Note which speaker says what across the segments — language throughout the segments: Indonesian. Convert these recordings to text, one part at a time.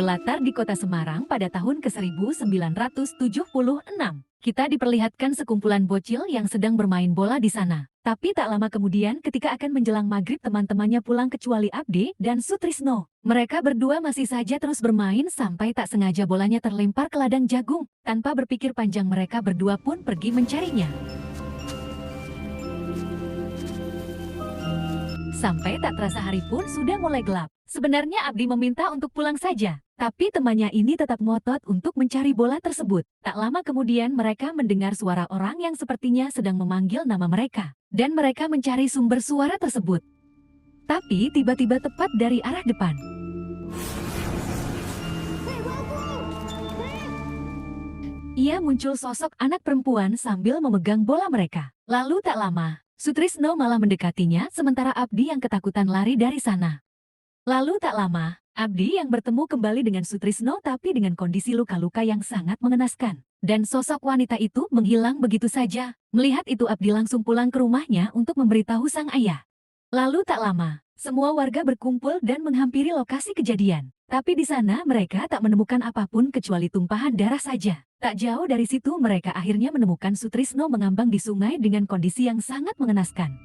Speaker 1: Berlatar di kota Semarang pada tahun ke-1976, kita diperlihatkan sekumpulan bocil yang sedang bermain bola di sana. Tapi tak lama kemudian ketika akan menjelang maghrib teman-temannya pulang kecuali Abdi dan Sutrisno. Mereka berdua masih saja terus bermain sampai tak sengaja bolanya terlempar ke ladang jagung. Tanpa berpikir panjang mereka berdua pun pergi mencarinya. Sampai tak terasa hari pun sudah mulai gelap. Sebenarnya Abdi meminta untuk pulang saja, tapi temannya ini tetap ngotot untuk mencari bola tersebut. Tak lama kemudian mereka mendengar suara orang yang sepertinya sedang memanggil nama mereka. Dan mereka mencari sumber suara tersebut. Tapi tiba-tiba tepat dari arah depan. Ia muncul sosok anak perempuan sambil memegang bola mereka. Lalu tak lama, Sutrisno malah mendekatinya sementara Abdi yang ketakutan lari dari sana. Lalu tak lama, Abdi yang bertemu kembali dengan Sutrisno tapi dengan kondisi luka-luka yang sangat mengenaskan. Dan sosok wanita itu menghilang begitu saja. Melihat itu Abdi langsung pulang ke rumahnya untuk memberitahu sang ayah. Lalu tak lama, semua warga berkumpul dan menghampiri lokasi kejadian. Tapi di sana mereka tak menemukan apapun kecuali tumpahan darah saja. Tak jauh dari situ mereka akhirnya menemukan Sutrisno mengambang di sungai dengan kondisi yang sangat mengenaskan.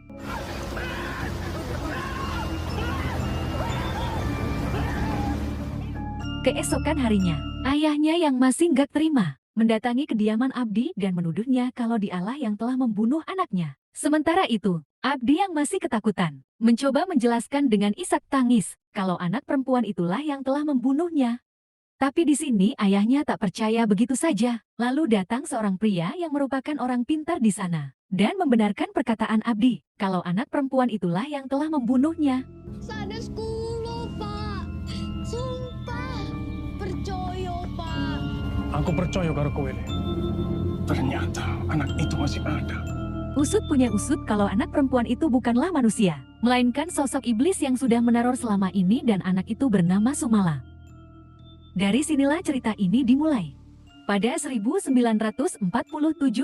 Speaker 1: Keesokan harinya, ayahnya yang masih nggak terima, mendatangi kediaman Abdi dan menuduhnya kalau dialah yang telah membunuh anaknya. Sementara itu, Abdi yang masih ketakutan, mencoba menjelaskan dengan isak tangis kalau anak perempuan itulah yang telah membunuhnya. Tapi di sini ayahnya tak percaya begitu saja. Lalu datang seorang pria yang merupakan orang pintar di sana dan membenarkan perkataan Abdi kalau anak perempuan itulah yang telah membunuhnya.
Speaker 2: Sanes kulo, Pak. Sumpah. Percaya, Pak.
Speaker 3: Aku percaya karo kowe. Ternyata anak itu masih ada.
Speaker 1: Usut punya usut kalau anak perempuan itu bukanlah manusia, melainkan sosok iblis yang sudah meneror selama ini dan anak itu bernama Sumala. Dari sinilah cerita ini dimulai. Pada 1947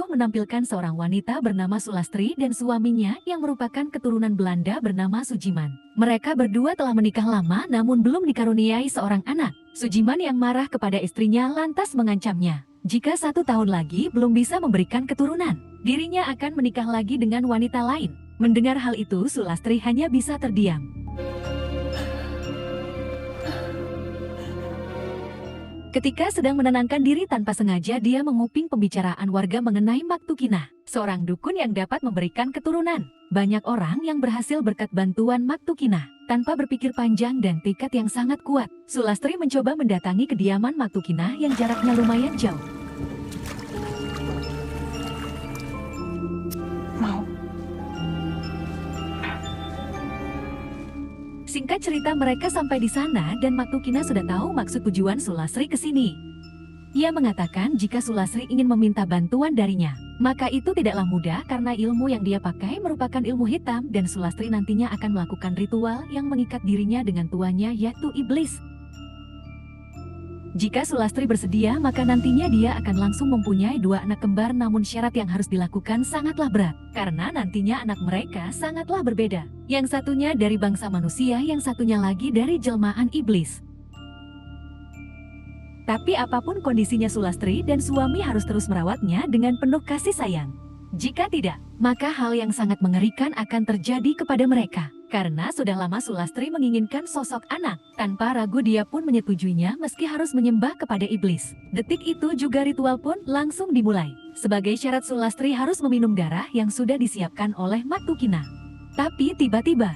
Speaker 1: menampilkan seorang wanita bernama Sulastri dan suaminya yang merupakan keturunan Belanda bernama Sujiman. Mereka berdua telah menikah lama namun belum dikaruniai seorang anak. Sujiman yang marah kepada istrinya lantas mengancamnya. Jika 1 tahun lagi belum bisa memberikan keturunan, dirinya akan menikah lagi dengan wanita lain. Mendengar hal itu Sulastri hanya bisa terdiam. Ketika sedang menenangkan diri tanpa sengaja dia menguping pembicaraan warga mengenai Maktukinah, seorang dukun yang dapat memberikan keturunan. Banyak orang yang berhasil berkat bantuan Maktukinah. Tanpa berpikir panjang dan tekad yang sangat kuat, Sulastri mencoba mendatangi kediaman Maktukinah yang jaraknya lumayan jauh. Singkat cerita mereka sampai di sana dan Maktukinah sudah tahu maksud tujuan Sulastri ke sini. Ia mengatakan jika Sulastri ingin meminta bantuan darinya, maka itu tidaklah mudah karena ilmu yang dia pakai merupakan ilmu hitam dan Sulastri nantinya akan melakukan ritual yang mengikat dirinya dengan tuannya yaitu iblis. Jika Sulastri bersedia maka nantinya dia akan langsung mempunyai 2 anak kembar namun syarat yang harus dilakukan sangatlah berat. Karena nantinya anak mereka sangatlah berbeda. Yang satunya dari bangsa manusia, yang satunya lagi dari jelmaan iblis. Tapi apapun kondisinya Sulastri dan suami harus terus merawatnya dengan penuh kasih sayang. Jika tidak, maka hal yang sangat mengerikan akan terjadi kepada mereka. Karena sudah lama Sulastri menginginkan sosok anak, tanpa ragu dia pun menyetujuinya meski harus menyembah kepada iblis. Detik itu juga ritual pun langsung dimulai. Sebagai syarat Sulastri harus meminum darah yang sudah disiapkan oleh Maktukinah. Tapi tiba-tiba,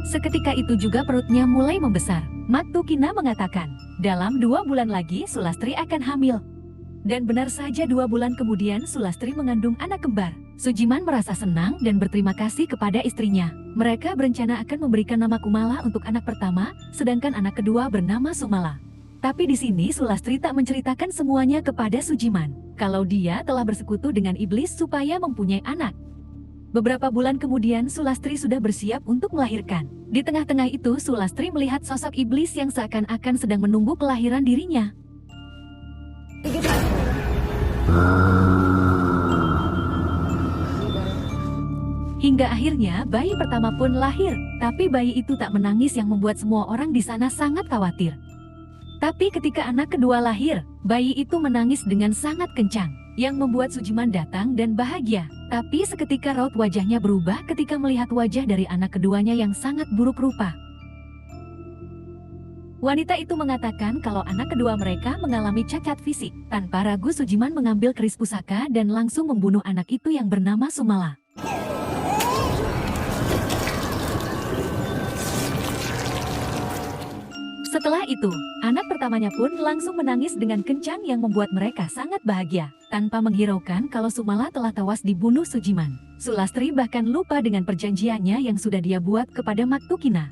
Speaker 1: seketika itu juga perutnya mulai membesar. Maktukinah mengatakan, dalam 2 bulan lagi Sulastri akan hamil. Dan benar saja 2 bulan kemudian Sulastri mengandung anak kembar. Sujiman merasa senang dan berterima kasih kepada istrinya. Mereka berencana akan memberikan nama Kumala untuk anak pertama, sedangkan anak kedua bernama Sumala. Tapi di sini Sulastri tak menceritakan semuanya kepada Sujiman, kalau dia telah bersekutu dengan iblis supaya mempunyai anak. Beberapa bulan kemudian Sulastri sudah bersiap untuk melahirkan. Di tengah-tengah itu Sulastri melihat sosok iblis yang seakan-akan sedang menunggu kelahiran dirinya. Hingga akhirnya bayi pertama pun lahir, tapi bayi itu tak menangis yang membuat semua orang di sana sangat khawatir. Tapi ketika anak kedua lahir, bayi itu menangis dengan sangat kencang, yang membuat Sujiman datang dan bahagia. Tapi seketika raut wajahnya berubah ketika melihat wajah dari anak keduanya yang sangat buruk rupa. Wanita itu mengatakan kalau anak kedua mereka mengalami cacat fisik. Tanpa ragu Sujiman mengambil keris pusaka dan langsung membunuh anak itu yang bernama Sumala. Setelah itu, anak pertamanya pun langsung menangis dengan kencang yang membuat mereka sangat bahagia. Tanpa menghiraukan kalau Sumala telah tewas dibunuh Sujiman. Sulastri bahkan lupa dengan perjanjiannya yang sudah dia buat kepada Maktukina.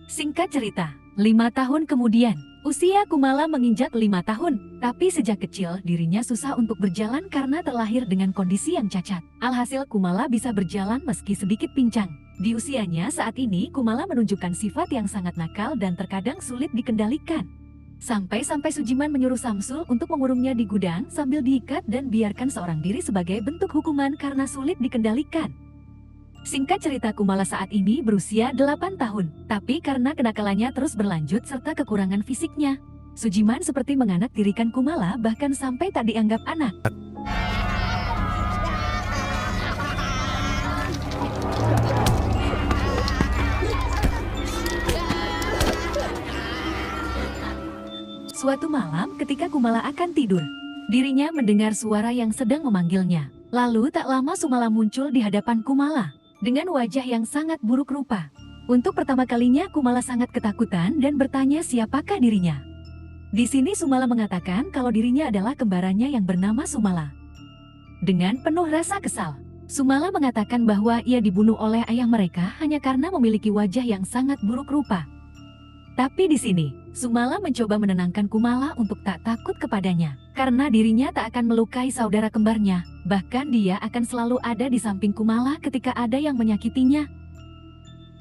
Speaker 1: Singkat cerita, 5 tahun kemudian, usia Kumala menginjak 5 tahun. Tapi sejak kecil dirinya susah untuk berjalan karena terlahir dengan kondisi yang cacat. Alhasil Kumala bisa berjalan meski sedikit pincang. Di usianya saat ini Kumala menunjukkan sifat yang sangat nakal dan terkadang sulit dikendalikan. Sampai-sampai Sujiman menyuruh Samsul untuk mengurungnya di gudang sambil diikat dan biarkan seorang diri sebagai bentuk hukuman karena sulit dikendalikan. Singkat cerita Kumala saat ini berusia 8 tahun, tapi karena kenakalannya terus berlanjut serta kekurangan fisiknya, Sujiman seperti menganaktirikan Kumala bahkan sampai tak dianggap anak. Suatu malam ketika Kumala akan tidur, dirinya mendengar suara yang sedang memanggilnya. Lalu tak lama Sumala muncul di hadapan Kumala dengan wajah yang sangat buruk rupa. Untuk pertama kalinya Kumala sangat ketakutan dan bertanya siapakah dirinya. Di sini Sumala mengatakan kalau dirinya adalah kembarannya yang bernama Sumala. Dengan penuh rasa kesal, Sumala mengatakan bahwa ia dibunuh oleh ayah mereka hanya karena memiliki wajah yang sangat buruk rupa. Tapi di sini, Sumala mencoba menenangkan Kumala untuk tak takut kepadanya. Karena dirinya tak akan melukai saudara kembarnya, bahkan dia akan selalu ada di samping Kumala ketika ada yang menyakitinya.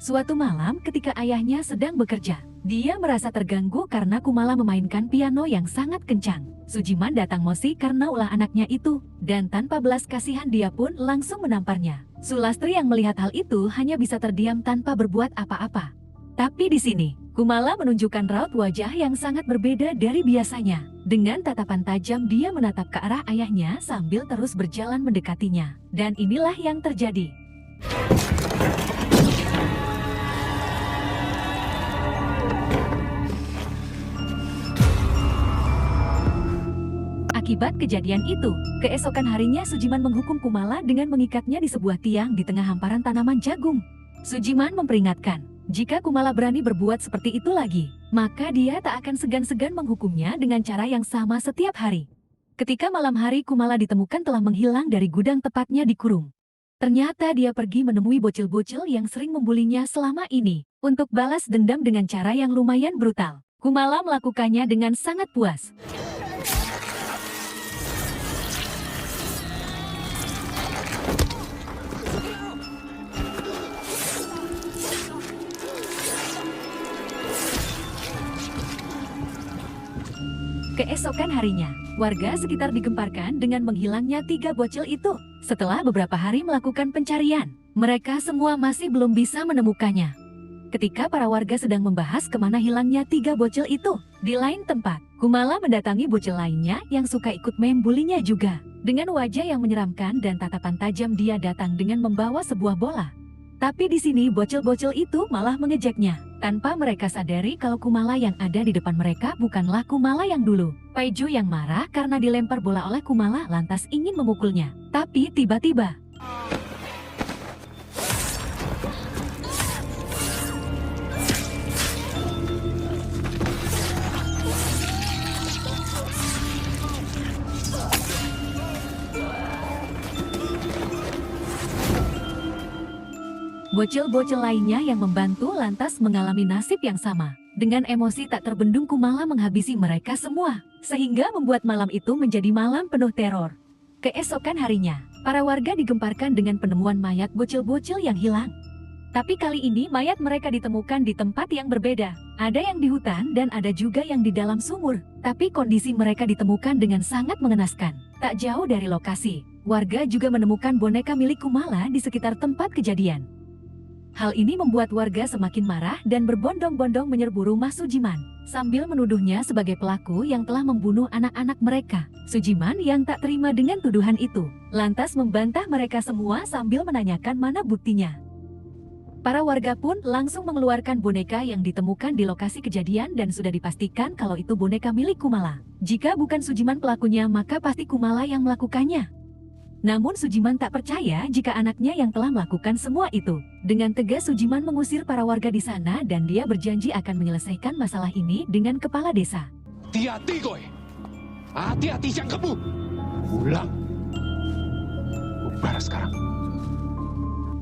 Speaker 1: Suatu malam ketika ayahnya sedang bekerja, dia merasa terganggu karena Kumala memainkan piano yang sangat kencang. Sujiman datang emosi karena ulah anaknya itu, dan tanpa belas kasihan dia pun langsung menamparnya. Sulastri yang melihat hal itu hanya bisa terdiam tanpa berbuat apa-apa. Tapi di sini, Kumala menunjukkan raut wajah yang sangat berbeda dari biasanya. Dengan tatapan tajam dia menatap ke arah ayahnya sambil terus berjalan mendekatinya. Dan inilah yang terjadi. Akibat kejadian itu, keesokan harinya Sujiman menghukum Kumala dengan mengikatnya di sebuah tiang di tengah hamparan tanaman jagung. Sujiman memperingatkan, jika Kumala berani berbuat seperti itu lagi, maka dia tak akan segan-segan menghukumnya dengan cara yang sama setiap hari. Ketika malam hari Kumala ditemukan telah menghilang dari gudang tepatnya di kurung. Ternyata dia pergi menemui bocil-bocil yang sering membulinya selama ini. Untuk balas dendam dengan cara yang lumayan brutal, Kumala melakukannya dengan sangat puas. Keesokan harinya, warga sekitar digemparkan dengan menghilangnya 3 bocil itu. Setelah beberapa hari melakukan pencarian, mereka semua masih belum bisa menemukannya. Ketika para warga sedang membahas kemana hilangnya 3 bocil itu, di lain tempat, Kumala mendatangi bocil lainnya yang suka ikut membulinya juga. Dengan wajah yang menyeramkan dan tatapan tajam dia datang dengan membawa sebuah bola. Tapi di sini bocil-bocil itu malah mengejeknya. Tanpa mereka sadari kalau Kumala yang ada di depan mereka bukanlah Kumala yang dulu. Paiju yang marah karena dilempar bola oleh Kumala lantas ingin memukulnya. Tapi tiba-tiba, bocil-bocil lainnya yang membantu lantas mengalami nasib yang sama. Dengan emosi tak terbendung Kumala menghabisi mereka semua, sehingga membuat malam itu menjadi malam penuh teror. Keesokan harinya, para warga digemparkan dengan penemuan mayat bocil-bocil yang hilang. Tapi kali ini mayat mereka ditemukan di tempat yang berbeda. Ada yang di hutan dan ada juga yang di dalam sumur. Tapi kondisi mereka ditemukan dengan sangat mengenaskan. Tak jauh dari lokasi, Warga juga menemukan boneka milik Kumala di sekitar tempat kejadian. Hal ini membuat warga semakin marah dan berbondong-bondong menyerbu rumah Sujiman, sambil menuduhnya sebagai pelaku yang telah membunuh anak-anak mereka. Sujiman yang tak terima dengan tuduhan itu, lantas membantah mereka semua sambil menanyakan mana buktinya. Para warga pun langsung mengeluarkan boneka yang ditemukan di lokasi kejadian dan sudah dipastikan kalau itu boneka milik Kumala. Jika bukan Sujiman pelakunya, maka pasti Kumala yang melakukannya. Namun Sujiman tak percaya jika anaknya yang telah melakukan semua itu. Dengan tegas Sujiman mengusir para warga di sana dan dia berjanji akan menyelesaikan masalah ini dengan kepala desa.
Speaker 4: Hati-hati kowe. Hati-hati siang kamu. Pulang. Bubar sekarang.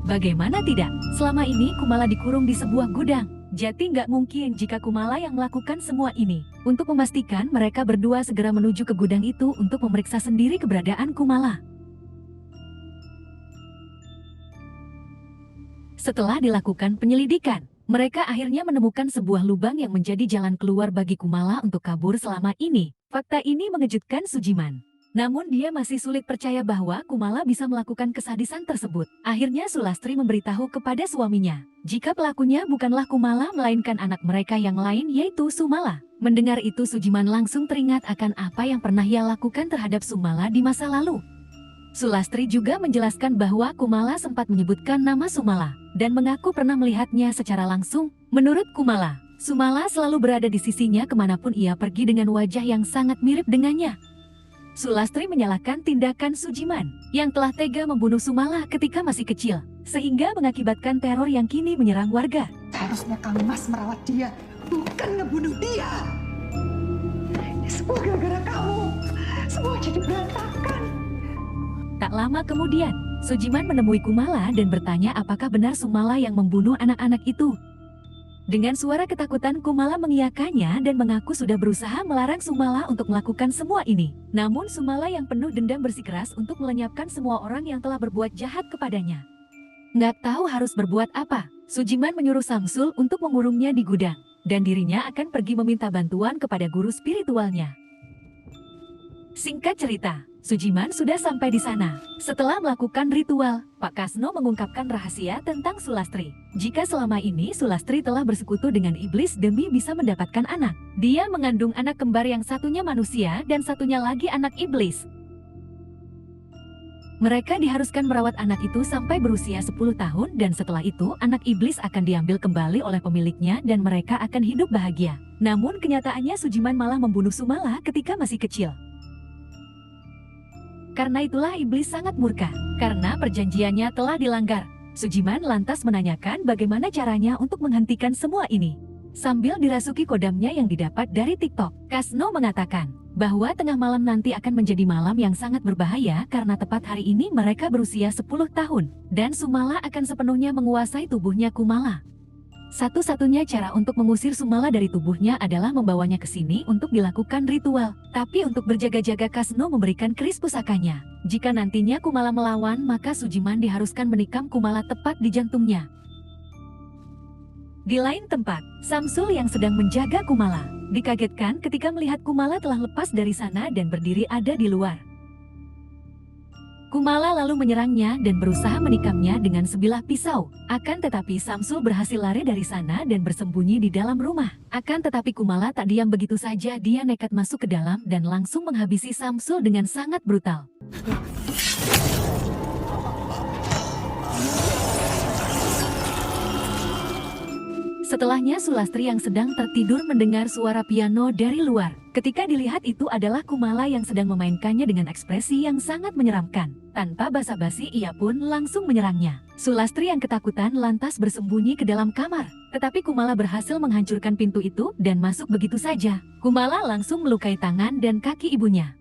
Speaker 1: Bagaimana tidak? Selama ini Kumala dikurung di sebuah gudang. Jadi nggak mungkin jika Kumala yang melakukan semua ini. Untuk memastikan, mereka berdua segera menuju ke gudang itu untuk memeriksa sendiri keberadaan Kumala. Setelah dilakukan penyelidikan, mereka akhirnya menemukan sebuah lubang yang menjadi jalan keluar bagi Kumala untuk kabur selama ini. Fakta ini mengejutkan Sujiman. Namun dia masih sulit percaya bahwa Kumala bisa melakukan kesadisan tersebut. Akhirnya Sulastri memberitahu kepada suaminya, jika pelakunya bukanlah Kumala melainkan anak mereka yang lain yaitu Sumala. Mendengar itu Sujiman langsung teringat akan apa yang pernah ia lakukan terhadap Sumala di masa lalu. Sulastri juga menjelaskan bahwa Kumala sempat menyebutkan nama Sumala dan mengaku pernah melihatnya secara langsung. Menurut Kumala, Sumala selalu berada di sisinya kemanapun ia pergi dengan wajah yang sangat mirip dengannya. Sulastri menyalahkan tindakan Sujiman yang telah tega membunuh Sumala ketika masih kecil, sehingga mengakibatkan teror yang kini menyerang warga.
Speaker 5: Harusnya Kang Mas merawat dia, bukan ngebunuh dia. Ini semua gara-gara kamu. Semua jadi berantakan.
Speaker 1: Tak lama kemudian, Sujiman menemui Kumala dan bertanya apakah benar Sumala yang membunuh anak-anak itu. Dengan suara ketakutan Kumala mengiyakannya dan mengaku sudah berusaha melarang Sumala untuk melakukan semua ini. Namun Sumala yang penuh dendam bersikeras untuk melenyapkan semua orang yang telah berbuat jahat kepadanya. Nggak tahu harus berbuat apa, Sujiman menyuruh Samsul untuk mengurungnya di gudang, dan dirinya akan pergi meminta bantuan kepada guru spiritualnya. Singkat cerita, Sujiman sudah sampai di sana. Setelah melakukan ritual, Pak Kasno mengungkapkan rahasia tentang Sulastri. Jika selama ini Sulastri telah bersekutu dengan iblis demi bisa mendapatkan anak. Dia mengandung anak kembar yang satunya manusia dan satunya lagi anak iblis. Mereka diharuskan merawat anak itu sampai berusia 10 tahun dan setelah itu anak iblis akan diambil kembali oleh pemiliknya dan mereka akan hidup bahagia. Namun kenyataannya Sujiman malah membunuh Sumala ketika masih kecil. Karena itulah iblis sangat murka, karena perjanjiannya telah dilanggar. Sujiman lantas menanyakan bagaimana caranya untuk menghentikan semua ini. Sambil dirasuki kodamnya yang didapat dari TikTok, Kasno mengatakan bahwa tengah malam nanti akan menjadi malam yang sangat berbahaya karena tepat hari ini mereka berusia 10 tahun, dan Sumala akan sepenuhnya menguasai tubuhnya Kumala. Satu-satunya cara untuk mengusir Sumala dari tubuhnya adalah membawanya ke sini untuk dilakukan ritual. Tapi untuk berjaga-jaga Kasno memberikan keris pusakanya. Jika nantinya Kumala melawan, maka Sujiman diharuskan menikam Kumala tepat di jantungnya. Di lain tempat, Samsul yang sedang menjaga Kumala dikagetkan ketika melihat Kumala telah lepas dari sana dan berdiri ada di luar. Kumala lalu menyerangnya dan berusaha menikamnya dengan sebilah pisau. Akan tetapi Samsul berhasil lari dari sana dan bersembunyi di dalam rumah. Akan tetapi Kumala tak diam begitu saja, dia nekat masuk ke dalam dan langsung menghabisi Samsul dengan sangat brutal. Setelahnya Sulastri yang sedang tertidur mendengar suara piano dari luar. Ketika dilihat itu adalah Kumala yang sedang memainkannya dengan ekspresi yang sangat menyeramkan. Tanpa basa-basi ia pun langsung menyerangnya. Sulastri yang ketakutan lantas bersembunyi ke dalam kamar. Tetapi Kumala berhasil menghancurkan pintu itu dan masuk begitu saja. Kumala langsung melukai tangan dan kaki ibunya.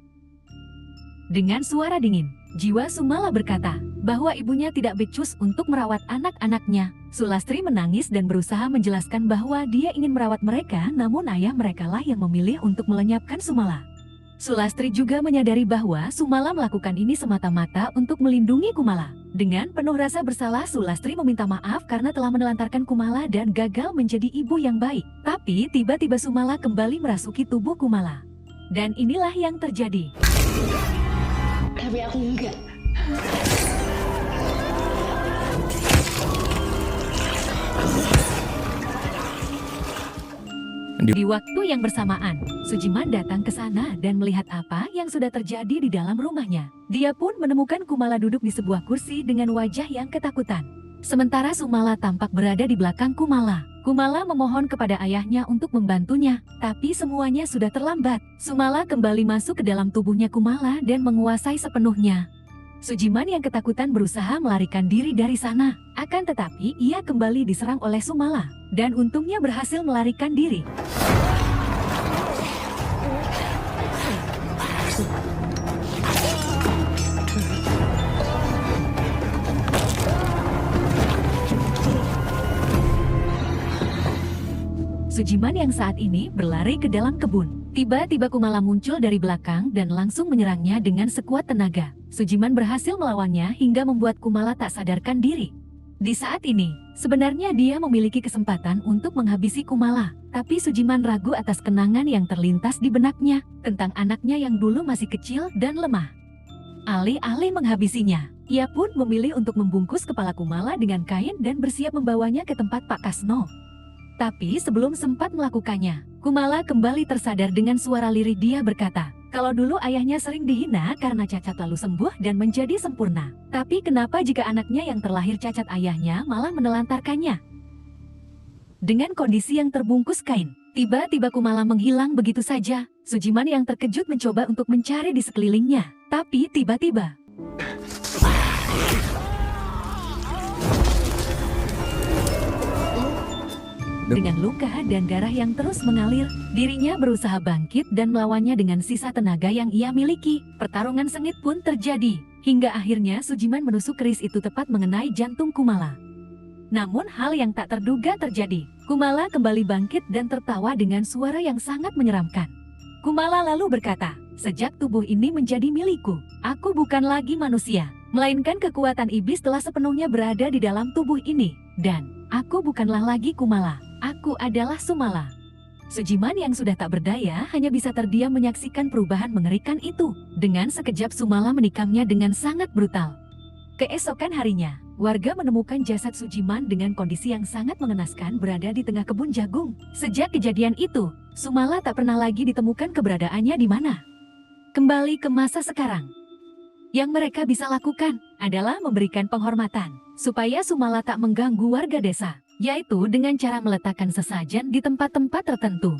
Speaker 1: Dengan suara dingin, jiwa Sumala berkata bahwa ibunya tidak becus untuk merawat anak-anaknya. Sulastri menangis dan berusaha menjelaskan bahwa dia ingin merawat mereka, namun ayah merekalah yang memilih untuk melenyapkan Sumala. Sulastri juga menyadari bahwa Sumala melakukan ini semata-mata untuk melindungi Kumala. Dengan penuh rasa bersalah, Sulastri meminta maaf karena telah menelantarkan Kumala dan gagal menjadi ibu yang baik. Tapi tiba-tiba Sumala kembali merasuki tubuh Kumala. Dan inilah yang terjadi.
Speaker 2: Tapi aku enggak.
Speaker 1: Di waktu yang bersamaan, Sujiman datang ke sana dan melihat apa yang sudah terjadi di dalam rumahnya. Dia pun menemukan Kumala duduk di sebuah kursi dengan wajah yang ketakutan. Sementara Sumala tampak berada di belakang Kumala. Kumala memohon kepada ayahnya untuk membantunya, tapi semuanya sudah terlambat. Sumala kembali masuk ke dalam tubuhnya Kumala dan menguasai sepenuhnya. Sujiman yang ketakutan berusaha melarikan diri dari sana. Akan tetapi ia kembali diserang oleh Sumala, dan untungnya berhasil melarikan diri. Sujiman yang saat ini berlari ke dalam kebun. Tiba-tiba Kumala muncul dari belakang dan langsung menyerangnya dengan sekuat tenaga. Sujiman berhasil melawannya hingga membuat Kumala tak sadarkan diri. Di saat ini, sebenarnya dia memiliki kesempatan untuk menghabisi Kumala. Tapi Sujiman ragu atas kenangan yang terlintas di benaknya tentang anaknya yang dulu masih kecil dan lemah. Alih-alih menghabisinya, ia pun memilih untuk membungkus kepala Kumala dengan kain dan bersiap membawanya ke tempat Pak Kasno. Tapi sebelum sempat melakukannya, Kumala kembali tersadar dengan suara lirih. Dia berkata, kalau dulu ayahnya sering dihina karena cacat lalu sembuh dan menjadi sempurna. Tapi kenapa jika anaknya yang terlahir cacat ayahnya malah menelantarkannya? Dengan kondisi yang terbungkus kain, tiba-tiba Kumala menghilang begitu saja. Sujiman yang terkejut mencoba untuk mencari di sekelilingnya. Tapi tiba-tiba, dengan luka dan darah yang terus mengalir, dirinya berusaha bangkit dan melawannya dengan sisa tenaga yang ia miliki. Pertarungan sengit pun terjadi, hingga akhirnya Sujiman menusuk keris itu tepat mengenai jantung Kumala. Namun hal yang tak terduga terjadi. Kumala kembali bangkit dan tertawa dengan suara yang sangat menyeramkan. Kumala lalu berkata, sejak tubuh ini menjadi milikku, aku bukan lagi manusia, melainkan kekuatan iblis telah sepenuhnya berada di dalam tubuh ini. Dan aku bukanlah lagi Kumala. Aku adalah Sumala. Sujiman yang sudah tak berdaya hanya bisa terdiam menyaksikan perubahan mengerikan itu. Dengan sekejap Sumala menikamnya dengan sangat brutal. Keesokan harinya, warga menemukan jasad Sujiman dengan kondisi yang sangat mengenaskan berada di tengah kebun jagung. Sejak kejadian itu, Sumala tak pernah lagi ditemukan keberadaannya di mana. Kembali ke masa sekarang. Yang mereka bisa lakukan adalah memberikan penghormatan supaya Sumala tak mengganggu warga desa, yaitu dengan cara meletakkan sesajen di tempat-tempat tertentu.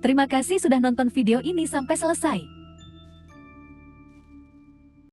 Speaker 1: Terima kasih sudah nonton video ini sampai selesai.